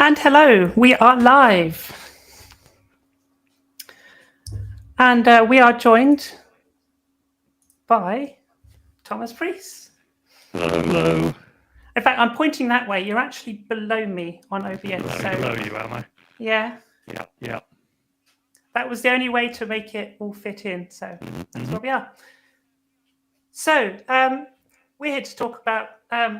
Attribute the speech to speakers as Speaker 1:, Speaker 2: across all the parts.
Speaker 1: And hello, we are live. And we are joined by Thomas Preece.
Speaker 2: Hello.
Speaker 1: In fact, I'm pointing that way. You're actually below me on OBS.
Speaker 2: Below you, am I?
Speaker 1: Yeah,
Speaker 2: Yeah.
Speaker 1: that was the only way to make it all fit in. So that's where we are. So we're here to talk about,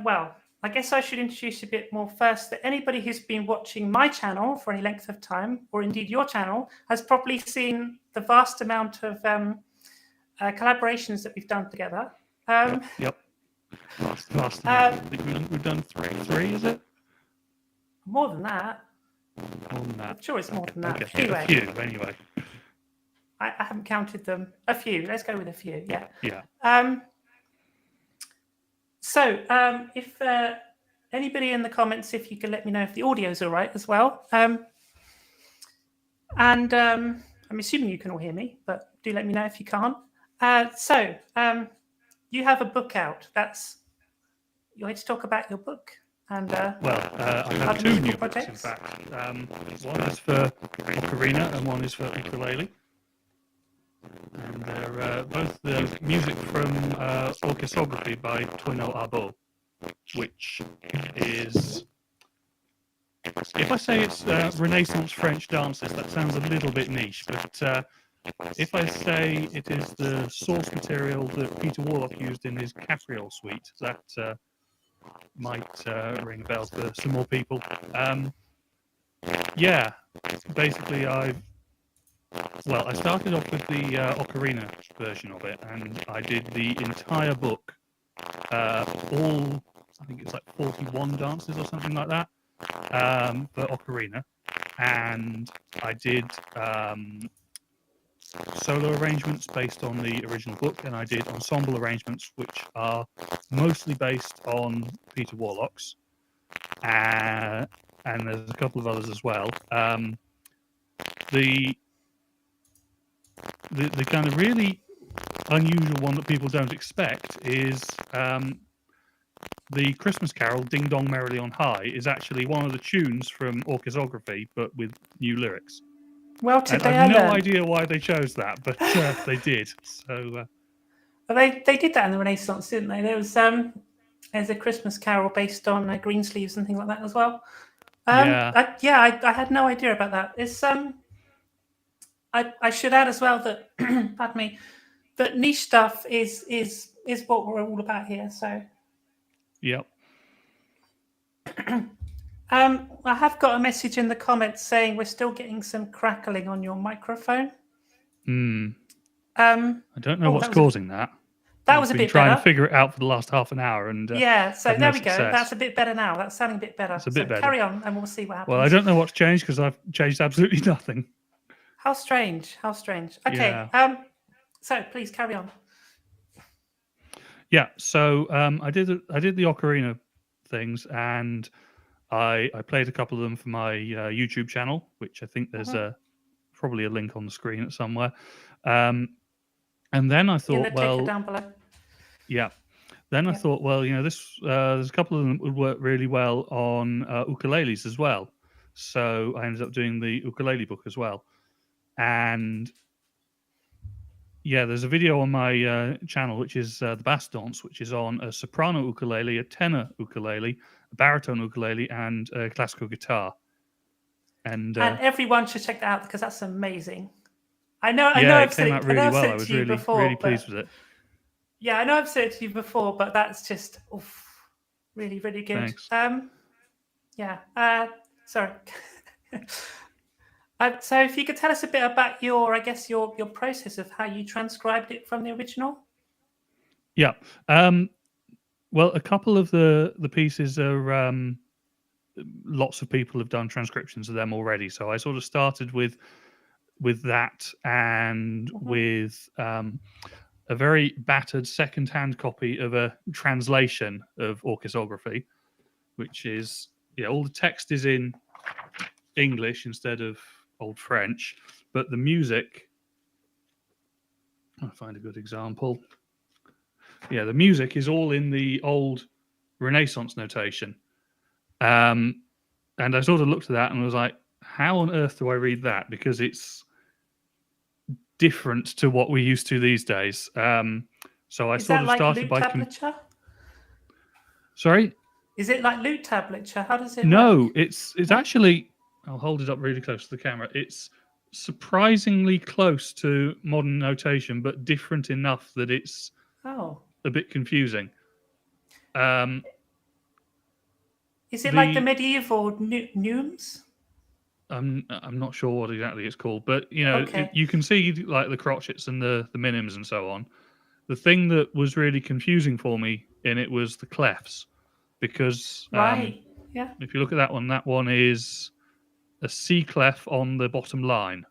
Speaker 1: well, I guess I should introduce a bit more first, that anybody who's been watching my channel for any length of time, or indeed your channel, has probably seen the vast amount of collaborations that we've done together.
Speaker 2: Yep. Last we've done three, is it?
Speaker 1: More than that.
Speaker 2: More than that.
Speaker 1: I'm sure it's more than that.
Speaker 2: Okay.
Speaker 1: Anyway,
Speaker 2: A few, anyway.
Speaker 1: I haven't counted them. A few. Let's go with a few. Yeah.
Speaker 2: Yeah.
Speaker 1: So if anybody in the comments, if you could let me know if the audio's all right as well. And I'm assuming you can all hear me, but do let me know if you can't. So you have a book out. You want to talk about your book? And
Speaker 2: I have two new books, in fact. One is for ocarina and one is for ukulele. And they're both the music from Orchesography by Toino Abo, which is, if I say it's Renaissance French dances, that sounds a little bit niche, but if I say it is the source material that Peter Warlock used in his Capriole suite, that might ring a bell for some more people. Yeah, basically I started off with the ocarina version of it, and I did the entire book, all, I think it's like 41 dances or something like that, for ocarina, and I did solo arrangements based on the original book, and I did ensemble arrangements which are mostly based on Peter Warlock's, and there's a couple of others as well. The kind of really unusual one that people don't expect is the Christmas carol "Ding Dong Merrily on High" is actually one of the tunes from Orchesography, but with new lyrics.
Speaker 1: Well, today I
Speaker 2: have no
Speaker 1: learned.
Speaker 2: idea why they chose that, but they did. So
Speaker 1: they did that in the Renaissance, didn't they? There's a Christmas carol based on Greensleeves and things like that as well.
Speaker 2: yeah,
Speaker 1: I had no idea about that. It's I should add as well that pardon me, that niche stuff is what we're all about here. So
Speaker 2: yep.
Speaker 1: I have got a message in the comments saying we're still getting some crackling on your microphone.
Speaker 2: I don't know what's causing that.
Speaker 1: That was a bit
Speaker 2: trying
Speaker 1: better.
Speaker 2: to figure it out for the last half an hour, and
Speaker 1: yeah. So there we go.
Speaker 2: Success.
Speaker 1: That's a bit better now. That's sounding a bit better.
Speaker 2: It's a bit better.
Speaker 1: Carry on, and we'll see what happens.
Speaker 2: Well, I don't know what's changed because I've changed absolutely nothing.
Speaker 1: How strange. How strange. Okay.
Speaker 2: Yeah.
Speaker 1: So please carry on.
Speaker 2: Yeah. So I did the ocarina things, and I played a couple of them for my YouTube channel, which I think there's probably a link on the screen at somewhere. And then I thought, well,
Speaker 1: down below.
Speaker 2: Yeah. Then I thought, well, this there's a couple of them that would work really well on ukuleles as well. So I ended up doing the ukulele book as well. And yeah, there's a video on my channel, which is the bass dance, which is on a soprano ukulele, a tenor ukulele, a baritone ukulele, and a classical guitar. And
Speaker 1: everyone should check that out because that's amazing. I know
Speaker 2: it came out really well. I was really pleased with it.
Speaker 1: Yeah, I know I've said it to you before, but that's just really, really good.
Speaker 2: Thanks.
Speaker 1: Sorry. So if you could tell us a bit about your process of how you transcribed it from the original.
Speaker 2: Yeah. Well, a couple of the pieces are lots of people have done transcriptions of them already. So I sort of started with that and with a very battered second-hand copy of a translation of Orchesography, which is all the text is in English instead of Old French, but the music. I'll find a good example. Yeah, the music is all in the old Renaissance notation. And I sort of looked at that and was like, how on earth do I read that? Because it's different to what we're used to these days. So I
Speaker 1: Is
Speaker 2: sort
Speaker 1: that
Speaker 2: of
Speaker 1: like
Speaker 2: started
Speaker 1: loot
Speaker 2: by...
Speaker 1: tablature?
Speaker 2: Sorry?
Speaker 1: Is it like loot tablature? How does it
Speaker 2: No,
Speaker 1: work?
Speaker 2: it's actually... I'll hold it up really close to the camera. It's surprisingly close to modern notation, but different enough that it's
Speaker 1: Oh.
Speaker 2: a bit confusing.
Speaker 1: Is it like the medieval neumes?
Speaker 2: I'm not sure what exactly it's called, but
Speaker 1: Okay.
Speaker 2: you can see like the crotchets and the minims and so on. The thing that was really confusing for me in it was the clefs, because
Speaker 1: Right. Yeah.
Speaker 2: if you look at that one is a C clef on the bottom line.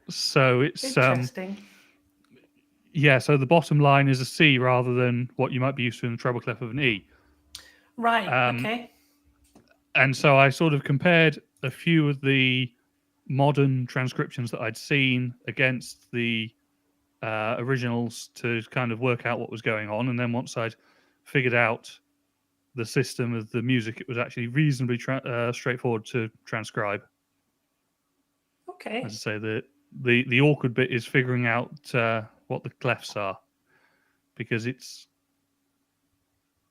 Speaker 2: So it's
Speaker 1: Interesting.
Speaker 2: yeah. So the bottom line is a C rather than what you might be used to in the treble clef of an E.
Speaker 1: Right. Okay.
Speaker 2: And so I sort of compared a few of the modern transcriptions that I'd seen against the originals to kind of work out what was going on. And then once I'd figured out the system of the music, it was actually reasonably straightforward to transcribe.
Speaker 1: Okay.
Speaker 2: As I say, the awkward bit is figuring out what the clefs are, because it's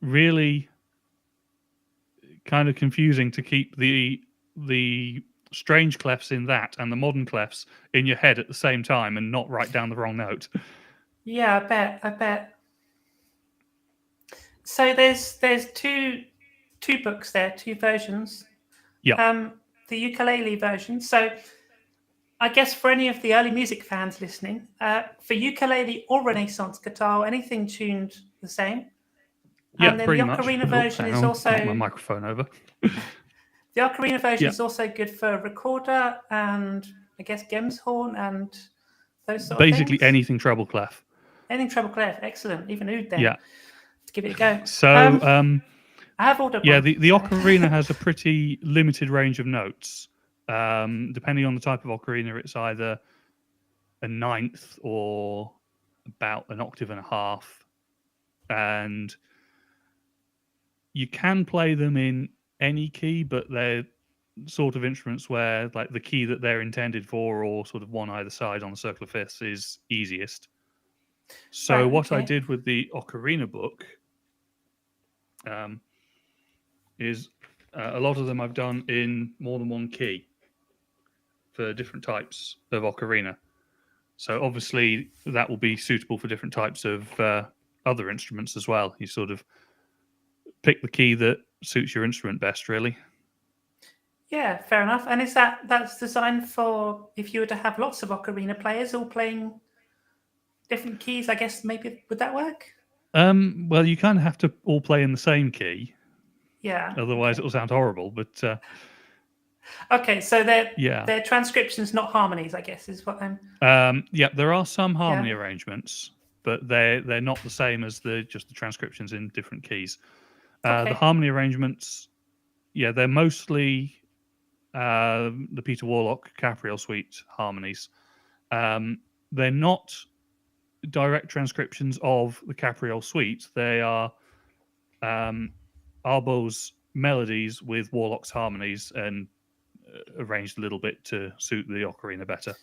Speaker 2: really kind of confusing to keep the strange clefs in that and the modern clefs in your head at the same time and not write down the wrong note.
Speaker 1: Yeah, I bet. So there's two books there, two versions.
Speaker 2: Yeah.
Speaker 1: The ukulele version. So I guess for any of the early music fans listening, for ukulele or Renaissance guitar, anything tuned the same.
Speaker 2: Yeah,
Speaker 1: And then
Speaker 2: pretty
Speaker 1: the
Speaker 2: much.
Speaker 1: ocarina version is also...
Speaker 2: knock my microphone over.
Speaker 1: The ocarina version is also good for recorder and I guess Gemshorn and those sort of things.
Speaker 2: Basically anything treble clef.
Speaker 1: Anything treble clef, excellent. Even oud then.
Speaker 2: Yeah.
Speaker 1: Let's give it a go.
Speaker 2: So
Speaker 1: I have ordered
Speaker 2: yeah,
Speaker 1: one.
Speaker 2: the ocarina has a pretty limited range of notes. Depending on the type of ocarina, it's either a ninth or about an octave and a half. And you can play them in any key, but they're sort of instruments where like the key that they're intended for, or sort of one either side on the circle of fifths, is easiest. So
Speaker 1: Right,
Speaker 2: what I
Speaker 1: okay.
Speaker 2: did with the ocarina book is a lot of them I've done in more than one key for different types of ocarina. So obviously that will be suitable for different types of other instruments as well. You sort of pick the key that suits your instrument best, really.
Speaker 1: Yeah, fair enough. And is that's designed for if you were to have lots of ocarina players all playing different keys? I guess maybe would that work?
Speaker 2: Well, you kind of have to all play in the same key.
Speaker 1: Yeah.
Speaker 2: Otherwise,
Speaker 1: okay.
Speaker 2: it'll sound horrible. But
Speaker 1: okay, so
Speaker 2: yeah,
Speaker 1: they're transcriptions, not harmonies. I guess is what I'm.
Speaker 2: Yeah, there are some harmony arrangements, but they're not the same as just the transcriptions in different keys.
Speaker 1: Okay.
Speaker 2: The harmony arrangements, yeah, they're mostly the Peter Warlock Capriel Suite harmonies. They're not direct transcriptions of the Capriel Suite. They are Arbo's melodies with Warlock's harmonies and arranged a little bit to suit the ocarina better.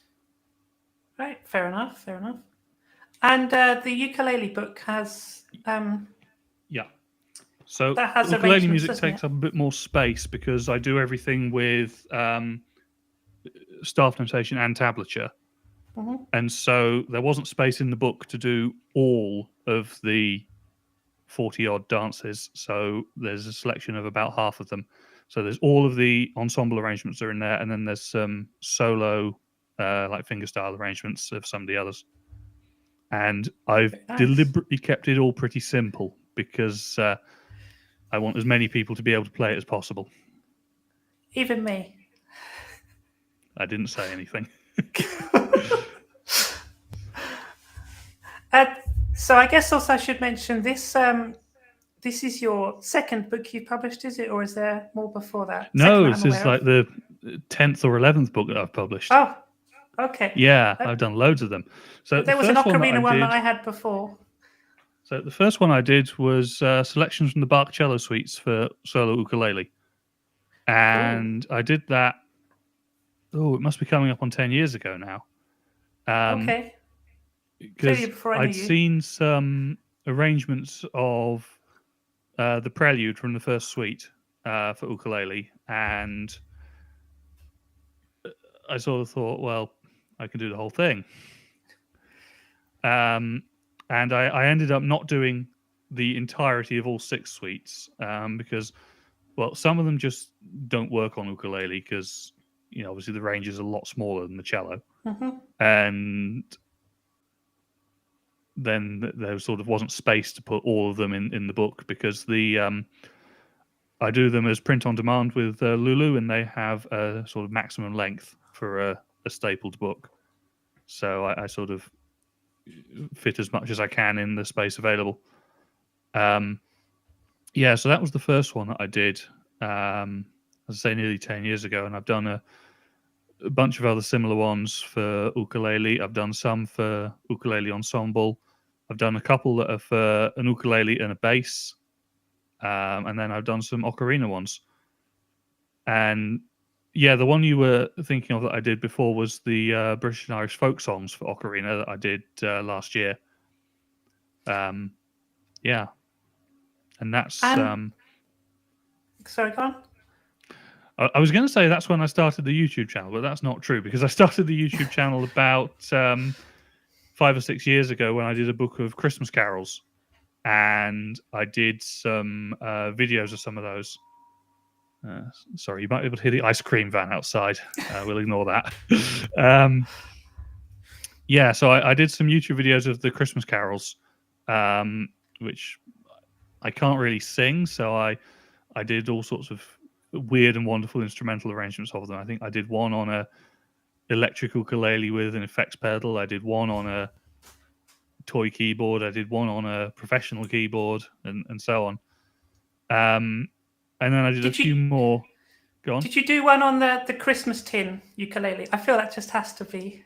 Speaker 1: Right, fair enough. And the ukulele book has
Speaker 2: yeah. So
Speaker 1: that has
Speaker 2: ukulele music
Speaker 1: doesn't
Speaker 2: takes
Speaker 1: it?
Speaker 2: up a bit more space because I do everything with staff notation and tablature.
Speaker 1: Mm-hmm.
Speaker 2: And so there wasn't space in the book to do all of the 40-odd dances. So there's a selection of about half of them. So there's all of the ensemble arrangements are in there, and then there's some solo, like fingerstyle arrangements of some of the others. And I've deliberately kept it all pretty simple because I want as many people to be able to play it as possible.
Speaker 1: Even me.
Speaker 2: I didn't say anything.
Speaker 1: So I guess also I should mention this. This is your second book you've published, is it, or is there more before that?
Speaker 2: No, this is like the 10th or 11th book that I've published.
Speaker 1: Oh, okay.
Speaker 2: Yeah, I've done loads of them. So
Speaker 1: there was an ocarina one that I had before.
Speaker 2: So the first one I did was selections from the Bach cello suites for solo ukulele, and I did that. Oh, it must be coming up on 10 years ago now.
Speaker 1: Okay.
Speaker 2: Because
Speaker 1: before I knew
Speaker 2: I'd
Speaker 1: you.
Speaker 2: seen some arrangements of the prelude from the first suite for ukulele, and I sort of thought, well, I can do the whole thing. And I ended up not doing the entirety of all 6 suites because, well, some of them just don't work on ukulele because, obviously the range is a lot smaller than the cello.
Speaker 1: Mm-hmm.
Speaker 2: And then there sort of wasn't space to put all of them in the book because I do them as print on demand with Lulu, and they have a sort of maximum length for a stapled book. So I sort of fit as much as I can in the space available. Yeah, so that was the first one that I did, as I say, nearly 10 years ago, and I've done a bunch of other similar ones for ukulele. I've done some for ukulele ensemble. I've done a couple that are for an ukulele and a bass, and then I've done some ocarina ones. And yeah, the one you were thinking of that I did before was the British and Irish folk songs for ocarina that I did last year. Yeah, and that's.
Speaker 1: Sorry, go on.
Speaker 2: I was going to say that's when I started the YouTube channel, but that's not true because I started the YouTube channel about 5 or 6 years ago when I did a book of Christmas carols, and I did some videos of some of those. Sorry, you might be able to hear the ice cream van outside. We'll ignore that. Yeah, so I did some YouTube videos of the Christmas carols, which I can't really sing, so I did all sorts of weird and wonderful instrumental arrangements of them. I think I did one on a electric ukulele with an effects pedal. I did one on a toy keyboard. I did one on a professional keyboard, and so on. And then I did a few more. Go on.
Speaker 1: Did you do one on the Christmas tin ukulele? I feel that just has to be.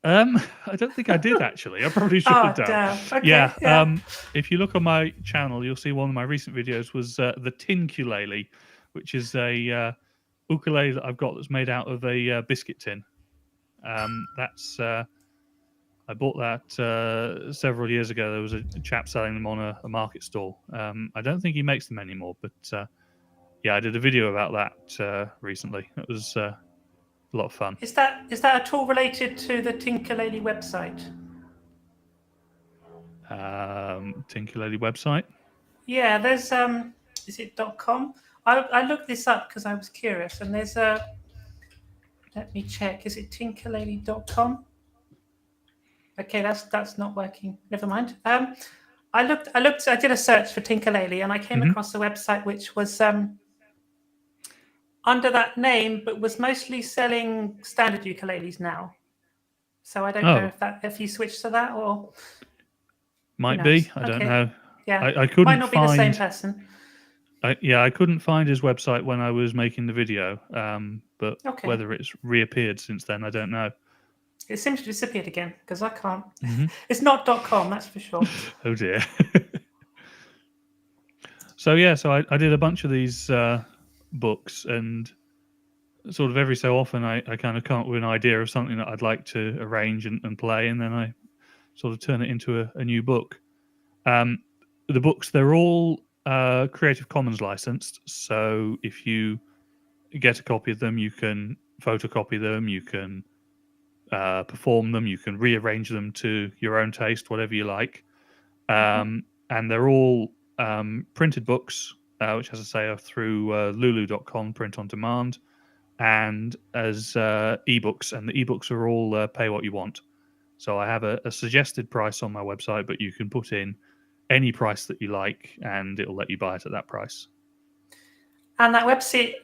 Speaker 2: I don't think I did actually. I probably should have done.
Speaker 1: Okay,
Speaker 2: yeah. If you look on my channel, you'll see one of my recent videos was the tin ukulele, which is a ukulele that I've got that's made out of a biscuit tin. That's I bought that several years ago. There was a chap selling them on a market stall. I don't think he makes them anymore, but yeah, I did a video about that recently. It was a lot of fun.
Speaker 1: Is that at all related to the Tinkerlady website?
Speaker 2: Tinkerlady website?
Speaker 1: Yeah, there's is it .com? I looked this up because I was curious, and there's a. Let me check. Is it tinkerlady.com? Okay, that's not working. Never mind. I did a search for Tinkerlady, and I came across a website which was under that name, but was mostly selling standard ukuleles now. So I don't know if you switched to that or
Speaker 2: might be. I don't know.
Speaker 1: Yeah,
Speaker 2: I couldn't
Speaker 1: might not
Speaker 2: find,
Speaker 1: be the same person.
Speaker 2: I couldn't find his website when I was making the video, but whether it's reappeared since then, I don't know.
Speaker 1: It seems to have disappeared again because I can't. It's not .com, that's for sure.
Speaker 2: Oh dear. So yeah, so I did a bunch of these books, and sort of every so often I kind of come up with an idea of something that I'd like to arrange and play, and then I sort of turn it into a new book. The books, they're all Creative Commons licensed, so if you get a copy of them, you can photocopy them, you can perform them, you can rearrange them to your own taste, whatever you like. And they're all printed books, which, as I say, are through lulu.com, print on demand, and as ebooks. And the ebooks are all pay what you want. So I have a suggested price on my website, but you can put in any price that you like, and it'll let you buy it at that price.
Speaker 1: And that website,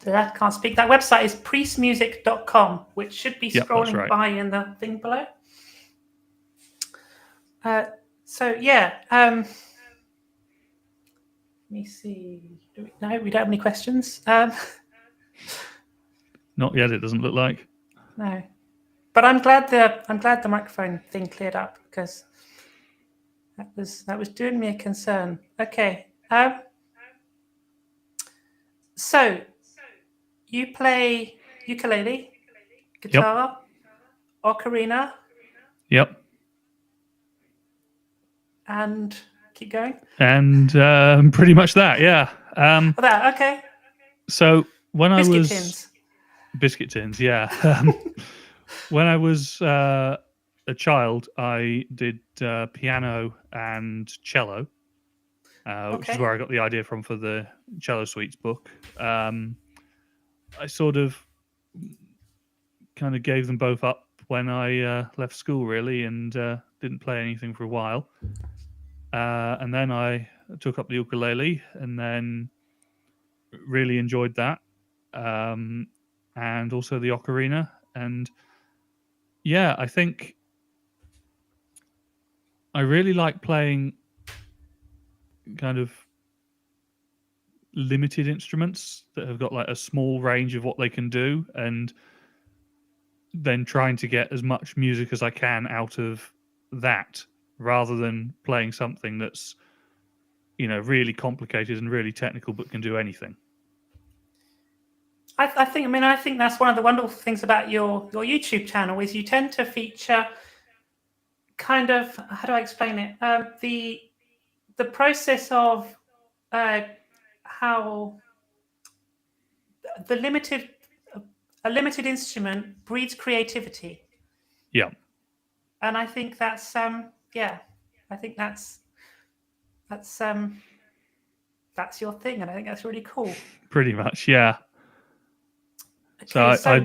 Speaker 1: I can't speak, that website is preecemusic.com, which should be scrolling by in the thing below. So, yeah. Let me see. No, we don't have any questions.
Speaker 2: Not yet, it doesn't look like.
Speaker 1: No. But I'm glad the microphone thing cleared up because That was doing me a concern. Okay. So you play ukulele, guitar, ocarina,
Speaker 2: Yep.
Speaker 1: and keep going.
Speaker 2: And pretty much that, yeah.
Speaker 1: That okay.
Speaker 2: So when I
Speaker 1: Biscuit
Speaker 2: was
Speaker 1: tins.
Speaker 2: biscuit tins, yeah. When I was a child, I did piano and cello, which is
Speaker 1: Okay.
Speaker 2: where I got the idea from for the Cello Suites book. I sort of kind of gave them both up when I left school, really, and didn't play anything for a while. And then I took up the ukulele, and then really enjoyed that, and also the ocarina. And yeah, I think I really like playing kind of limited instruments that have got like a small range of what they can do, and then trying to get as much music as I can out of that, rather than playing something that's really complicated and really technical but can do anything.
Speaker 1: I think. I mean, I think that's one of the wonderful things about your YouTube channel is you tend to feature kind of, how do I explain it? The process of how the limited a limited instrument breeds creativity.
Speaker 2: Yeah,
Speaker 1: And I think that's yeah, I think that's that's your thing, and I think that's really cool.
Speaker 2: pretty much. Yeah. So
Speaker 1: Okay,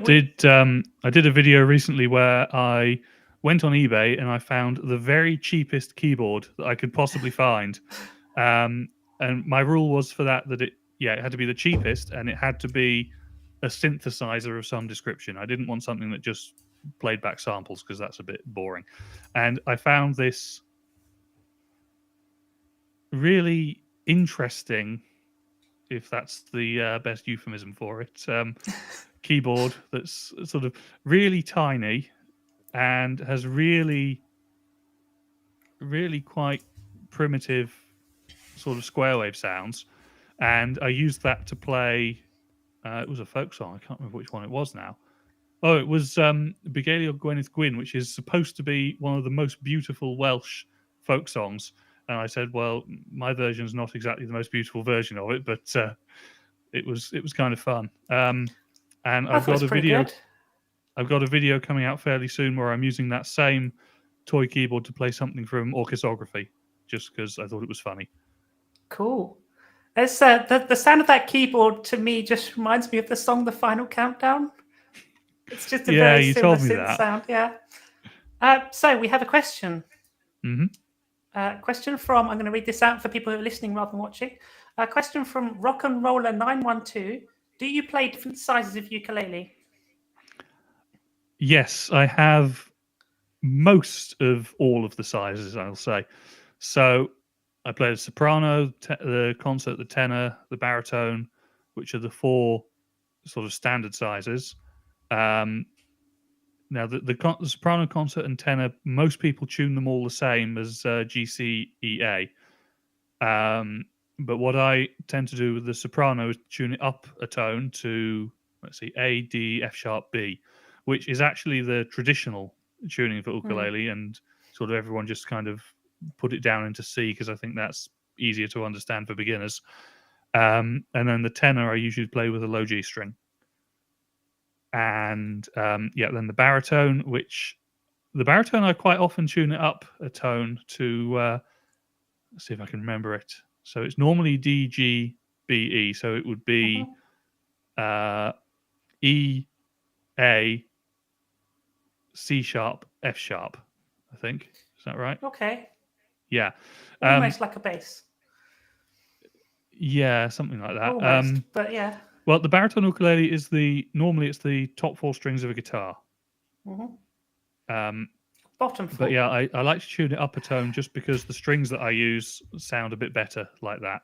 Speaker 2: I did a video recently where I went on eBay and I found the very cheapest keyboard that I could possibly find. And my rule was for that it had to be the cheapest, and it had to be a synthesizer of some description. I didn't want something that just played back samples because that's a bit boring. And I found this really interesting, if that's the best euphemism for it, keyboard that's sort of really tiny and has really, really quite primitive sort of square wave sounds. And I used that to play. It was a folk song. I can't remember which one it was now. Oh, it was Begalia Gwyneth Gwyn, which is supposed to be one of the most beautiful Welsh folk songs. And I said, well, my version is not exactly the most beautiful version of it, but it was kind of fun. And
Speaker 1: I thought it was pretty good.
Speaker 2: I've got a video coming out fairly soon where I'm using that same toy keyboard to play something from Orchesography, just because I thought it was funny.
Speaker 1: Cool. It's the sound of that keyboard to me just reminds me of the song "The Final Countdown." It's just a very
Speaker 2: you
Speaker 1: similar
Speaker 2: told me
Speaker 1: synth
Speaker 2: that.
Speaker 1: sound. Yeah. So we have a question. Question from, I'm going to read this out for people who are listening rather than watching. A question from Rock and Roller 912. Do you play different sizes of ukulele?
Speaker 2: Yes, I have most of all of the sizes, I'll say. So I played a soprano, the concert, the tenor, the baritone, which are the four sort of standard sizes. Now, the soprano, concert, and tenor, most people tune them all the same as G, C, E, A. But what I tend to do with the soprano is tune it up a tone to, let's see, A, D, F sharp, B, which is actually the traditional tuning for ukulele, and sort of everyone just kind of put it down into C because I think that's easier to understand for beginners. And then the tenor I usually play with a low G string. And then the baritone, I quite often tune it up a tone to, let's see if I can remember it. So it's normally D, G, B, E. So it would be E, A, C sharp, F sharp, I think. Is that right?
Speaker 1: Okay.
Speaker 2: Yeah.
Speaker 1: Almost like a bass.
Speaker 2: Yeah, something like that.
Speaker 1: Almost, but yeah.
Speaker 2: Well, the baritone ukulele is normally it's the top four strings of a guitar.
Speaker 1: Bottom four.
Speaker 2: But yeah, I like to tune it up a tone just because the strings that I use sound a bit better like that.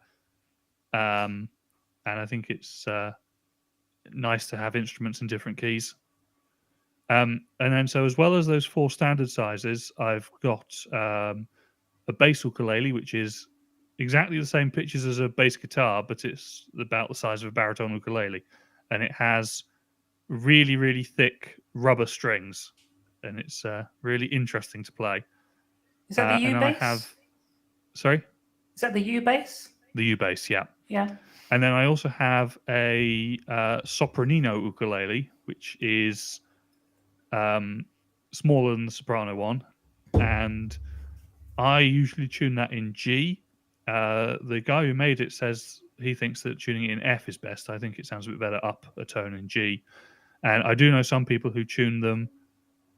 Speaker 2: And I think it's nice to have instruments in different keys. And then, so as well as those four standard sizes, I've got a bass ukulele, which is exactly the same pitches as a bass guitar, but it's about the size of a baritone ukulele, and it has really, really thick rubber strings, and it's really interesting to play.
Speaker 1: Is that the U
Speaker 2: And then I
Speaker 1: bass?
Speaker 2: have, sorry,
Speaker 1: Is that the U bass?
Speaker 2: the U bass, yeah.
Speaker 1: Yeah.
Speaker 2: And then I also have a sopranino ukulele, which is smaller than the soprano one, and I usually tune that in G. The guy who made it says he thinks that tuning it in F is best. I think it sounds a bit better up a tone in G. And I do know some people who tune them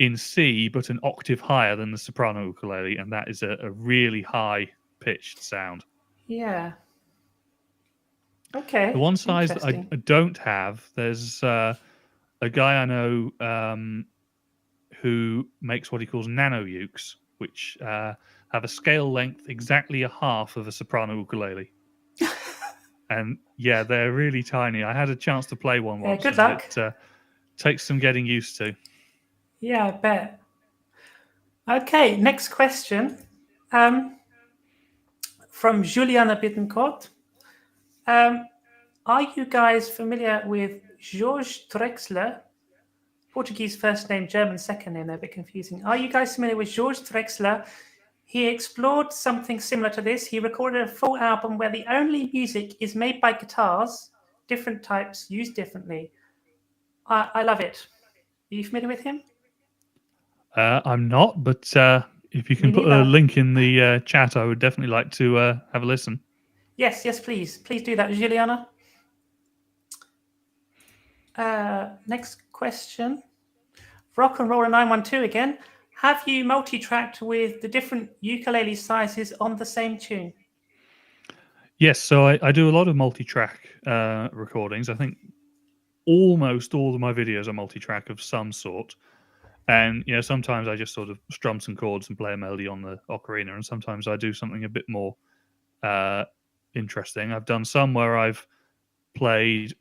Speaker 2: in C, but an octave higher than the soprano ukulele, and that is a really high pitched sound.
Speaker 1: Yeah. Okay.
Speaker 2: The one size that I don't have, there's a guy I know who makes what he calls nano ukes, which have a scale length exactly a half of a soprano ukulele. And yeah, they're really tiny. I had a chance to play one once.
Speaker 1: Good luck.
Speaker 2: It takes some getting used to.
Speaker 1: Yeah, I bet. Okay, next question. From Juliana Bittencourt. Are you guys familiar with Georges Drexler? Portuguese first name, German second name, they're a bit confusing. Are you guys familiar with Georges Drexler? He explored something similar to this. He recorded a full album where the only music is made by guitars, different types, used differently. I love it. Are you familiar with him?
Speaker 2: I'm not, but if you can put a link in the chat, I would definitely like to have a listen.
Speaker 1: Yes, please. Please do that, Juliana. Next question. Rock and Roller 912 again. Have you multi-tracked with the different ukulele sizes on the same tune?
Speaker 2: Yes, so I do a lot of multi-track recordings. I think almost all of my videos are multi-track of some sort. And sometimes I just sort of strum some chords and play a melody on the ocarina, and sometimes I do something a bit more interesting. I've done some where I've played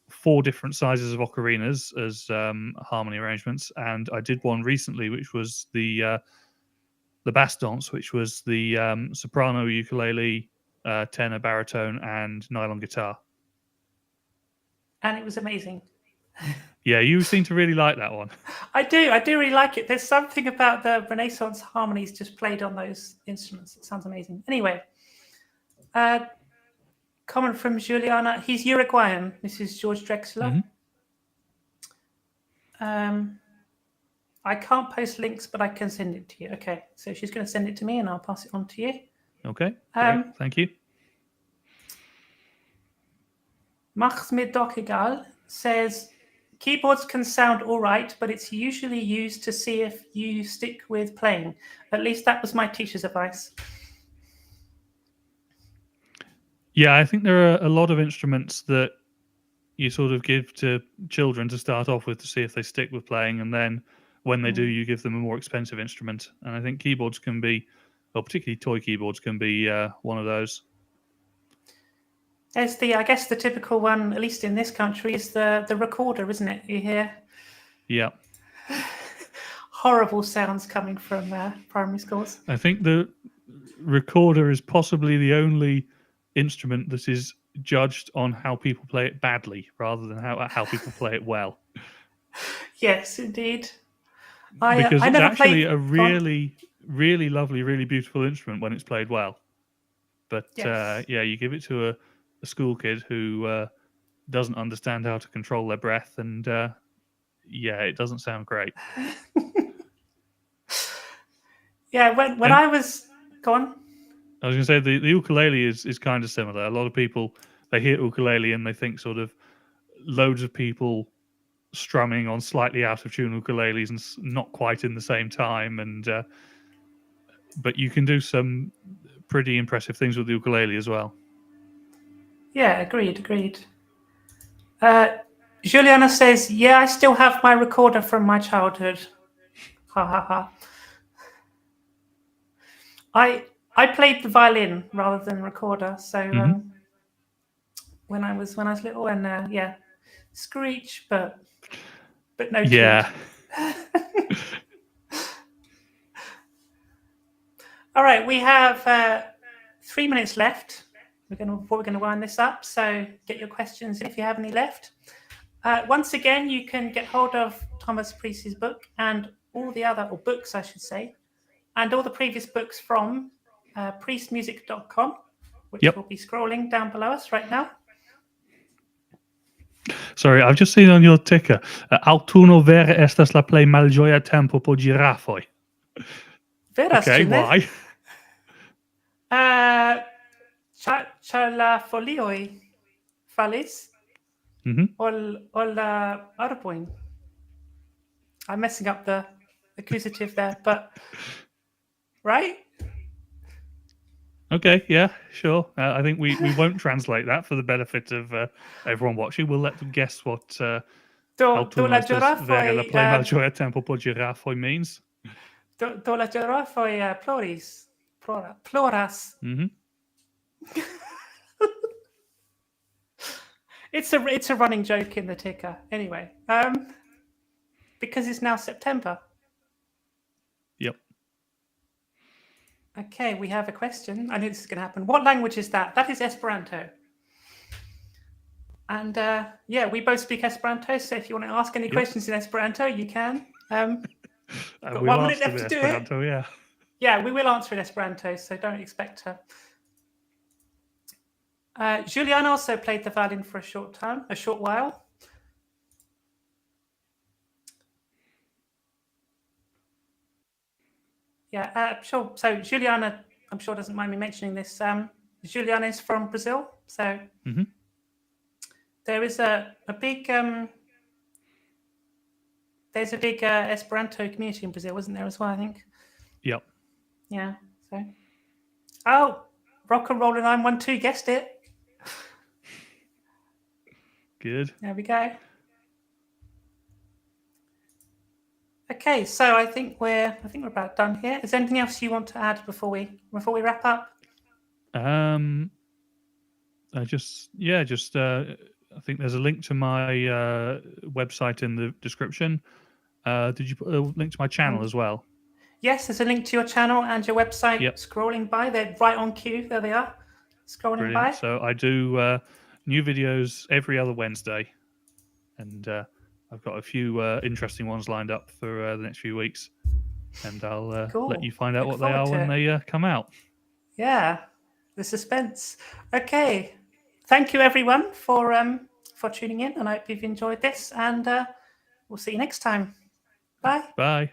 Speaker 2: 4 different sizes of ocarinas as harmony arrangements, and I did one recently, which was the bass dance, which was the soprano, ukulele, tenor, baritone, and nylon guitar.
Speaker 1: And it was amazing.
Speaker 2: Yeah, you seem to really like that one.
Speaker 1: I do really like it. There's something about the Renaissance harmonies just played on those instruments. It sounds amazing. Anyway, comment from Juliana. He's Uruguayan. This is George Drexler. Mm-hmm. I can't post links, but I can send it to you. Okay, so she's going to send it to me, and I'll pass it on to you.
Speaker 2: Okay, great. Thank you.
Speaker 1: Mach's mir doch egal says, keyboards can sound all right, but it's usually used to see if you stick with playing. At least that was my teacher's advice.
Speaker 2: Yeah, I think there are a lot of instruments that you sort of give to children to start off with to see if they stick with playing, and then when they do, you give them a more expensive instrument. And I think keyboards can be, well, particularly toy keyboards can be one of those.
Speaker 1: There's I guess the typical one, at least in this country, is the recorder, isn't it? You hear?
Speaker 2: Yeah.
Speaker 1: Horrible sounds coming from primary schools.
Speaker 2: I think the recorder is possibly the only instrument that is judged on how people play it badly rather than how people play it well.
Speaker 1: Yes, indeed.
Speaker 2: Because it's actually a really, really lovely, really beautiful instrument when it's played well. But
Speaker 1: yes.
Speaker 2: You give it to a school kid who doesn't understand how to control their breath, and it doesn't sound great.
Speaker 1: Yeah, when I was... Go on.
Speaker 2: I was going to say the ukulele is kind of similar. A lot of people, they hear ukulele and they think sort of loads of people strumming on slightly out of tune ukuleles and not quite in the same time. And but you can do some pretty impressive things with the ukulele as well.
Speaker 1: Yeah, agreed. Juliana says, yeah, I still have my recorder from my childhood. Ha ha ha. I played the violin rather than recorder, so when I was little, and screech, but no tune.
Speaker 2: Yeah.
Speaker 1: All right, we have 3 minutes left. Before we're going to wind this up. So get your questions in if you have any left. Once again, you can get hold of Thomas Preece's book and all the other, or books, I should say, and all the previous books from priestmusic.com, which will be scrolling down below us right now.
Speaker 2: Sorry, I've just seen on your ticker, Autunno vere estas la plej malĝoja tempo por ĝirafoj. Okay, why?
Speaker 1: Ĉar la folioj falis ol la arbojn. I'm messing up the accusative there, but right?
Speaker 2: Okay, yeah, sure. I think we won't translate that for the benefit of everyone watching. We'll let them guess what Autunno estas vere la plej malĝoja tempo por ĝirafoj means.
Speaker 1: Do la ĝirafoj ploras. It's a running joke in the ticker. Anyway, because it's now September.
Speaker 2: Yep.
Speaker 1: Okay, we have a question. I knew this is going to happen. What language is that? That is Esperanto. And yeah, we both speak Esperanto, so if you want to ask any questions in Esperanto, you can. Got 1 minute left to do
Speaker 2: Esperanto,
Speaker 1: it. Yeah, we will answer in Esperanto, so don't expect to. Julian also played the violin for a short while. Yeah, sure. So Juliana, I'm sure doesn't mind me mentioning this. Juliana is from Brazil, so there is a big there's a big Esperanto community in Brazil, isn't there as well? I think.
Speaker 2: Yep.
Speaker 1: Yeah. So, Rock and Roll 912 guessed it.
Speaker 2: Good.
Speaker 1: There we go. Okay, so I think we're about done here. Is there anything else you want to add before we wrap up?
Speaker 2: I think there's a link to my website in the description. Did you put a link to my channel as well?
Speaker 1: Yes, there's a link to your channel and your website scrolling by. They're right on cue. There they are, scrolling by.
Speaker 2: So I do new videos every other Wednesday, and I've got a few interesting ones lined up for the next few weeks, and I'll let you find out what they are when they come out.
Speaker 1: Yeah, the suspense. Okay, thank you everyone for tuning in, and I hope you've enjoyed this, and we'll see you next time. Bye.
Speaker 2: Bye.